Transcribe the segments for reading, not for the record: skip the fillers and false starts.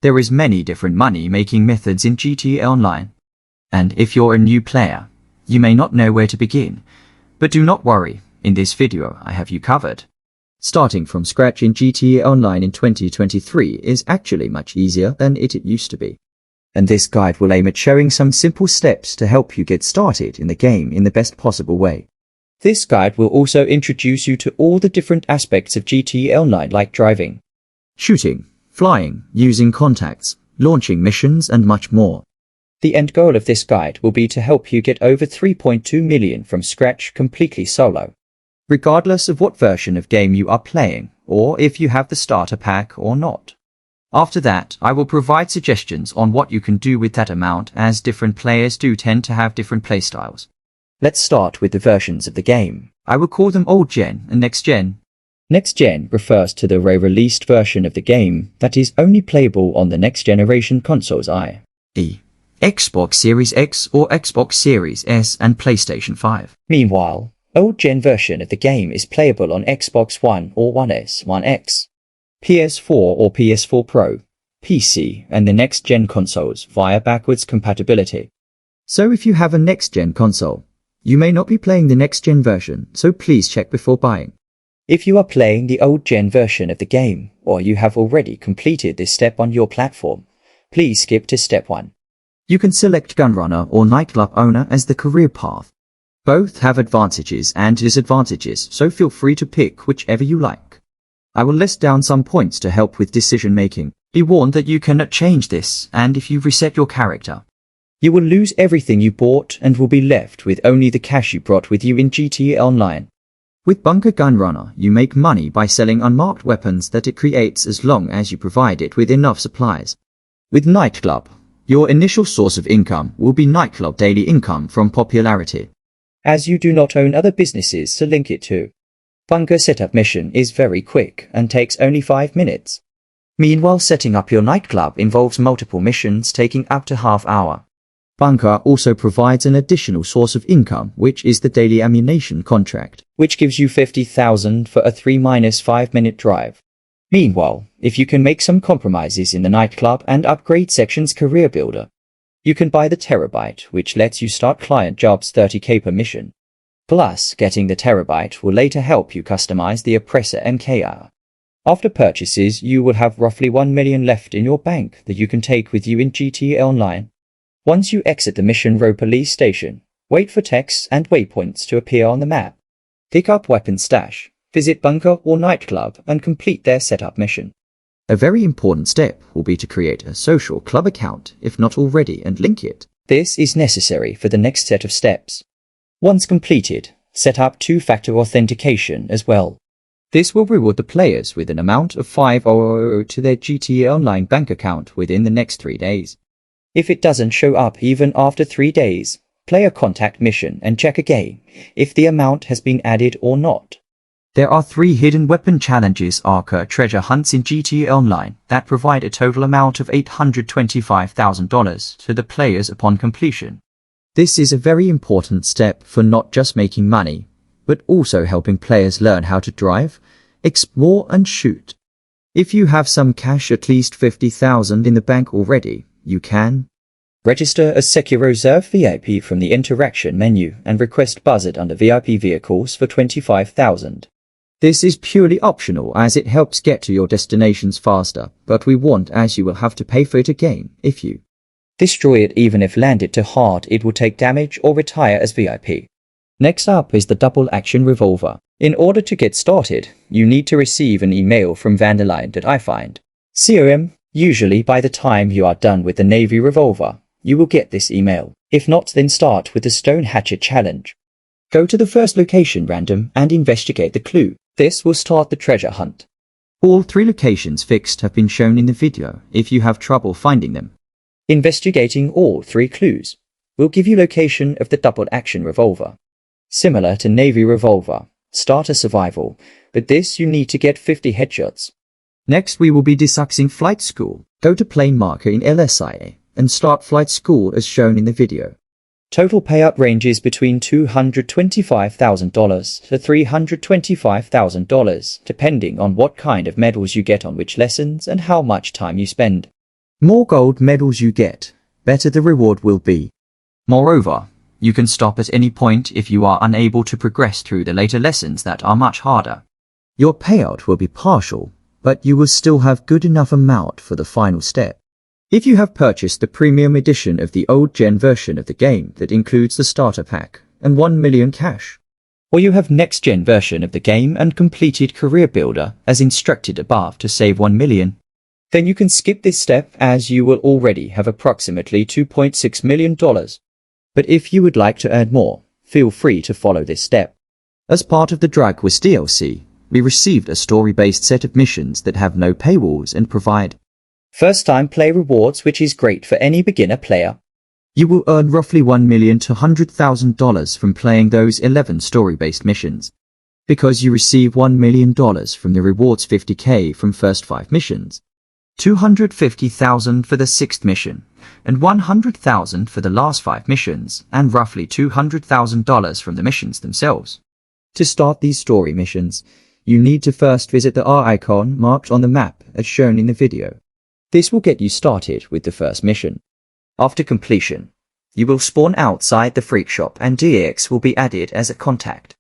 There is many different money-making methods in GTA Online. And if you're a new player, you may not know where to begin. But do not worry, in this video I have you covered. Starting from scratch in GTA Online in 2023 is actually much easier than it used to be. And this guide will aim at showing some simple steps to help you get started in the game in the best possible way. This guide will also introduce you to all the different aspects of GTA Online like driving, shooting, flying, using contacts, launching missions and much more. The end goal of this guide will be to help you get over 3.2 million from scratch completely solo, regardless of what version of game you are playing or if you have the starter pack or not. After that, I will provide suggestions on what you can do with that amount, as different players do tend to have different playstyles. Let's start with the versions of the game. I will call them old gen and next gen. Next gen refers to the re-released version of the game that is only playable on the next generation consoles, i.e. Xbox Series X or Xbox Series S and PlayStation 5. Meanwhile, old gen version of the game is playable on Xbox One or One S, One X, PS4 or PS4 Pro, PC and the next gen consoles via backwards compatibility. So if you have a next gen console, you may not be playing the next gen version, so please check before buying. If you are playing the old gen version of the game, or you have already completed this step on your platform, please skip to step 1. You can select Gunrunner or Nightclub Owner as the career path. Both have advantages and disadvantages, so feel free to pick whichever you like. I will list down some points to help with decision making. Be warned that you cannot change this, and if you reset your character, you will lose everything you bought and will be left with only the cash you brought with you in GTA Online. With Bunker Gunrunner, you make money by selling unmarked weapons that it creates as long as you provide it with enough supplies. With Nightclub, your initial source of income will be Nightclub daily income from popularity, as you do not own other businesses to link it to. Bunker setup mission is very quick and takes only 5 minutes. Meanwhile, setting up your nightclub involves multiple missions taking up to half hour. Bunker also provides an additional source of income, which is the daily ammunition contract, which gives you 50,000 for a 3-5 minute drive. Meanwhile, if you can make some compromises in the nightclub and upgrade section's career builder, you can buy the Terabyte, which lets you start client jobs 30k per mission. Plus, getting the Terabyte will later help you customize the Oppressor MKR. After purchases, you will have roughly 1 million left in your bank that you can take with you in GTA Online. Once you exit the Mission Row police station, wait for texts and waypoints to appear on the map. Pick up weapon stash, visit Bunker or Nightclub and complete their setup mission. A very important step will be to create a social club account, if not already, and link it. This is necessary for the next set of steps. Once completed, set up two-factor authentication as well. This will reward the players with an amount of 500 to their GTA Online bank account within the next 3 days. If it doesn't show up even after 3 days, play a contact mission and check again if the amount has been added or not. There are 3 hidden weapon challenges or treasure hunts in GTA Online that provide a total amount of $825,000 to the players upon completion. This is a very important step for not just making money, but also helping players learn how to drive, explore and shoot. If you have some cash, at least 50,000 in the bank already, you can register as Secure Reserve VIP from the interaction menu and request Buzzard under VIP vehicles for 25,000. This is purely optional as it helps get to your destinations faster, but we want, as you will have to pay for it again if you destroy it. Even if landed too hard, it will take damage or retire as VIP. Next up is the double action revolver. In order to get started, you need to receive an email from Vanderline that I find COM. Usually by the time you are done with the Navy revolver, you will get this email. If not, then start with the Stone Hatchet challenge. Go to the first location random and investigate the clue. This will start the treasure hunt. All 3 locations fixed have been shown in the video if you have trouble finding them. Investigating all 3 clues will give you location of the double action revolver. Similar to Navy revolver, start a survival, but this you need to get 50 headshots. Next we will be discussing flight school. Go to plane marker in LSIA and start flight school as shown in the video. Total payout ranges between $225,000 to $325,000, depending on what kind of medals you get on which lessons and how much time you spend. More gold medals you get, better the reward will be. Moreover, you can stop at any point if you are unable to progress through the later lessons that are much harder. Your payout will be partial, but you will still have good enough amount for the final step. If you have purchased the premium edition of the old-gen version of the game that includes the starter pack and 1 million cash, or you have next-gen version of the game and completed Career Builder as instructed above to save 1 million, then you can skip this step as you will already have approximately $2.6 million. But if you would like to earn more, feel free to follow this step. As part of the Drag Wars DLC, we received a story-based set of missions that have no paywalls and provide first-time play rewards, which is great for any beginner player. You will earn roughly $1 million to $100,000 from playing those 11 story-based missions. Because you receive $1 million from the rewards, 50k from first 5 missions, 250,000 for the 6th mission, and 100,000 for the last 5 missions, and roughly $200,000 from the missions themselves. To start these story missions, you need to first visit the R icon marked on the map as shown in the video. This will get you started with the first mission. After completion, you will spawn outside the freak shop and DX will be added as a contact.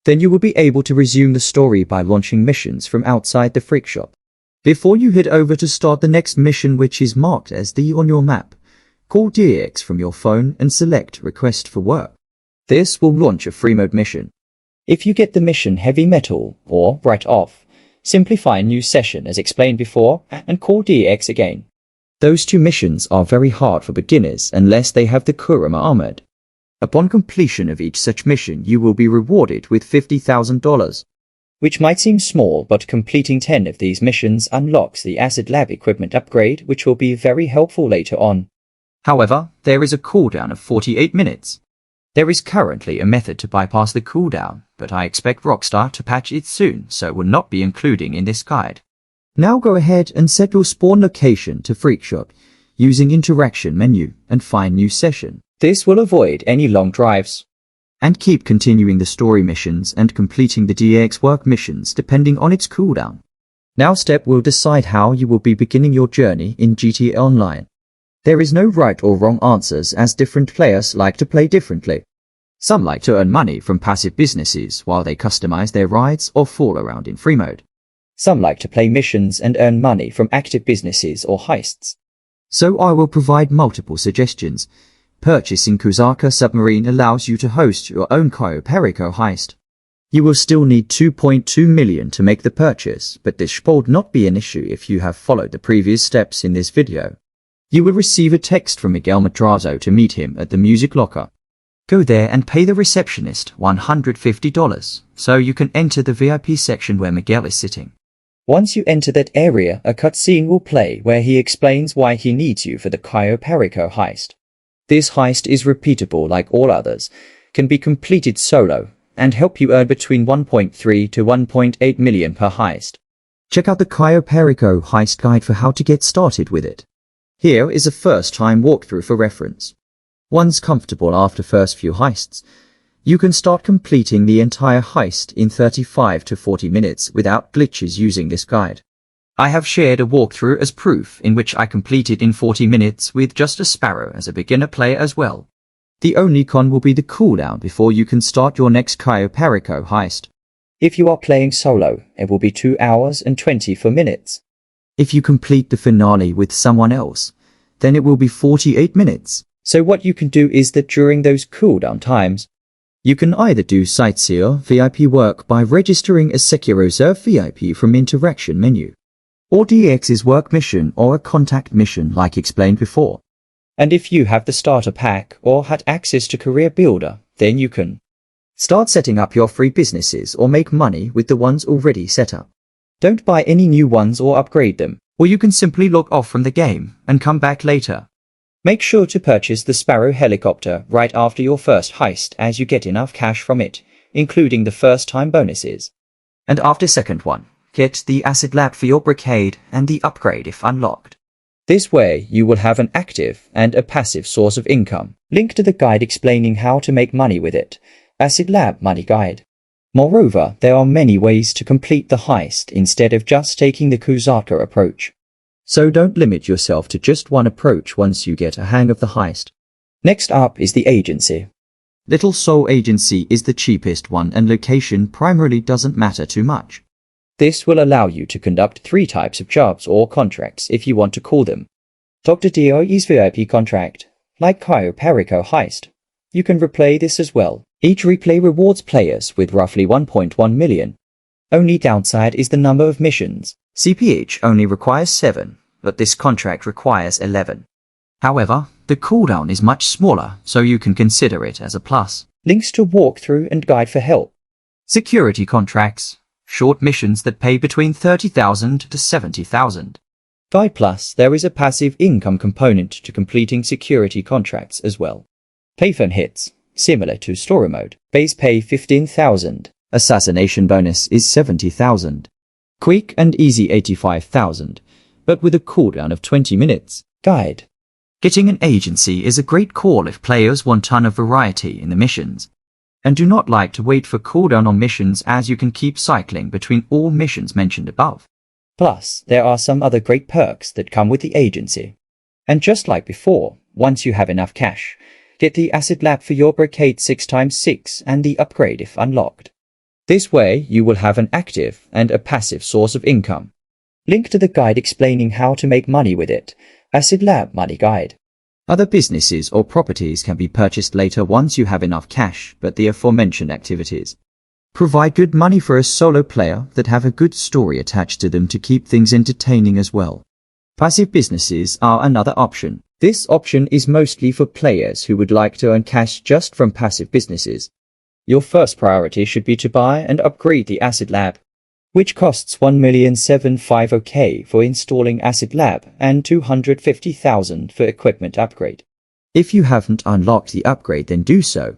Then you will be able to resume the story by launching missions from outside the freak shop. Before you head over to start the next mission, which is marked as D on your map, call DX from your phone and select Request for Work. This will launch a free mode mission. If you get the mission Heavy Metal or Write Off, simply find New Session as explained before and call DX again. Those 2 missions are very hard for beginners unless they have the Kurama Armored. Upon completion of each such mission, you will be rewarded with $50,000. Which might seem small, but completing 10 of these missions unlocks the Acid Lab equipment upgrade, which will be very helpful later on. However, there is a cooldown of 48 minutes. There is currently a method to bypass the cooldown, but I expect Rockstar to patch it soon, so it will not be including in this guide. Now go ahead and set your spawn location to Freak Shop using interaction menu and find New Session. This will avoid any long drives. And keep continuing the story missions and completing the DX work missions depending on its cooldown. Now step will decide how you will be beginning your journey in GTA Online. There is no right or wrong answers as different players like to play differently. Some like to earn money from passive businesses while they customize their rides or fool around in free mode. Some like to play missions and earn money from active businesses or heists. So I will provide multiple suggestions. Purchasing Kusaka Submarine allows you to host your own Cayo Perico heist. You will still need 2.2 million to make the purchase, but this should not be an issue if you have followed the previous steps in this video. You will receive a text from Miguel Madrazo to meet him at the music locker. Go there and pay the receptionist $150 so you can enter the VIP section where Miguel is sitting. Once you enter that area, a cutscene will play where he explains why he needs you for the Cayo Perico heist. This heist is repeatable like all others, can be completed solo, and help you earn between 1.3 to 1.8 million per heist. Check out the Cayo Perico heist guide for how to get started with it. Here is a first-time walkthrough for reference. Once comfortable after first few heists, you can start completing the entire heist in 35 to 40 minutes without glitches using this guide. I have shared a walkthrough as proof in which I completed in 40 minutes with just a Sparrow as a beginner player as well. The only con will be the cooldown before you can start your next Cayo Perico heist. If you are playing solo, it will be 2 hours and 24 minutes. If you complete the finale with someone else, then it will be 48 minutes. So what you can do is that during those cooldown times, you can either do Sightseer VIP work by registering as Sekiro Reserve VIP from interaction menu, or DX's work mission or a contact mission like explained before. And if you have the starter pack or had access to Career Builder, then you can start setting up your free businesses or make money with the ones already set up. Don't buy any new ones or upgrade them, or you can simply log off from the game and come back later. Make sure to purchase the Sparrow helicopter right after your first heist as you get enough cash from it, including the first time bonuses. And after second one, get the Acid Lab for your brigade and the upgrade if unlocked. This way you will have an active and a passive source of income. Link to the guide explaining how to make money with it. Acid Lab Money Guide. Moreover, there are many ways to complete the heist instead of just taking the Kusaka approach. So don't limit yourself to just one approach once you get a hang of the heist. Next up is the agency. Little Soul Agency is the cheapest one, and location primarily doesn't matter too much. This will allow you to conduct 3 types of jobs or contracts if you want to call them. Dr. Dio's VIP contract, like Caio Perico Heist. You can replay this as well. Each replay rewards players with roughly 1.1 million. Only downside is the number of missions. CPH only requires 7, but this contract requires 11. However, the cooldown is much smaller, so you can consider it as a plus. Links to walkthrough and guide for help. Security contracts. Short missions that pay between 30,000 to 70,000. Guide Plus, there is a passive income component to completing security contracts as well. Payphone hits, similar to story mode. Base pay 15,000. Assassination bonus is 70,000. Quick and easy 85,000, but with a cooldown of 20 minutes. Guide. Getting an agency is a great call if players want a ton of variety in the missions. And do not like to wait for cooldown on missions, as you can keep cycling between all missions mentioned above. Plus, there are some other great perks that come with the agency. And just like before, once you have enough cash, get the Acid Lab for your Brocade 6x6 and the upgrade if unlocked. This way, you will have an active and a passive source of income. Link to the guide explaining how to make money with it. Acid Lab Money Guide. Other businesses or properties can be purchased later once you have enough cash, but the aforementioned activities provide good money for a solo player that have a good story attached to them to keep things entertaining as well. Passive businesses are another option. This option is mostly for players who would like to earn cash just from passive businesses. Your first priority should be to buy and upgrade the Acid Lab, which costs 1,750,000 for installing Acid Lab and 250,000 for equipment upgrade. If you haven't unlocked the upgrade, then do so.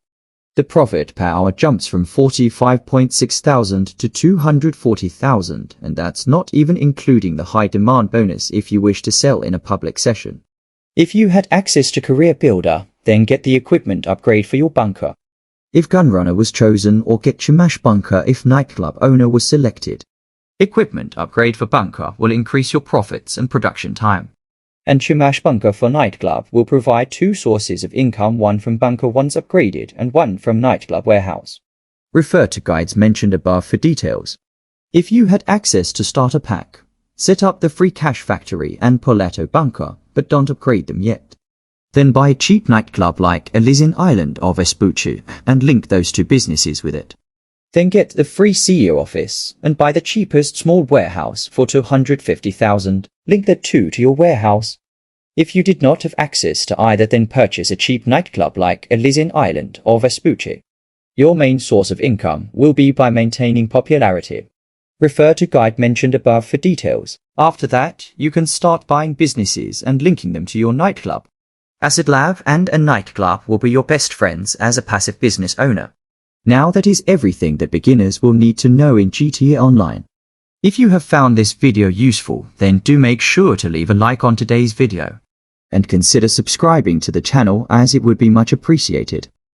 The profit per hour jumps from 45,600 to 240,000, and that's not even including the high demand bonus if you wish to sell in a public session. If you had access to Career Builder, then get the equipment upgrade for your bunker if Gunrunner was chosen, or get Chumash Bunker if Nightclub Owner was selected. Equipment upgrade for Bunker will increase your profits and production time. And Chumash Bunker for Nightclub will provide 2 sources of income, one from Bunker once upgraded and one from Nightclub Warehouse. Refer to guides mentioned above for details. If you had access to Starter Pack, set up the free Cash Factory and Poletto Bunker, but don't upgrade them yet. Then buy a cheap nightclub like Elysian Island or Vespucci and link those 2 businesses with it. Then get the free CEO office and buy the cheapest small warehouse for 250,000. Link that too to your warehouse. If you did not have access to either, then purchase a cheap nightclub like Elysian Island or Vespucci. Your main source of income will be by maintaining popularity. Refer to guide mentioned above for details. After that, you can start buying businesses and linking them to your nightclub. Acid Lab and a nightclub will be your best friends as a passive business owner. Now that is everything that beginners will need to know in GTA Online. If you have found this video useful, then do make sure to leave a like on today's video. And consider subscribing to the channel, as it would be much appreciated.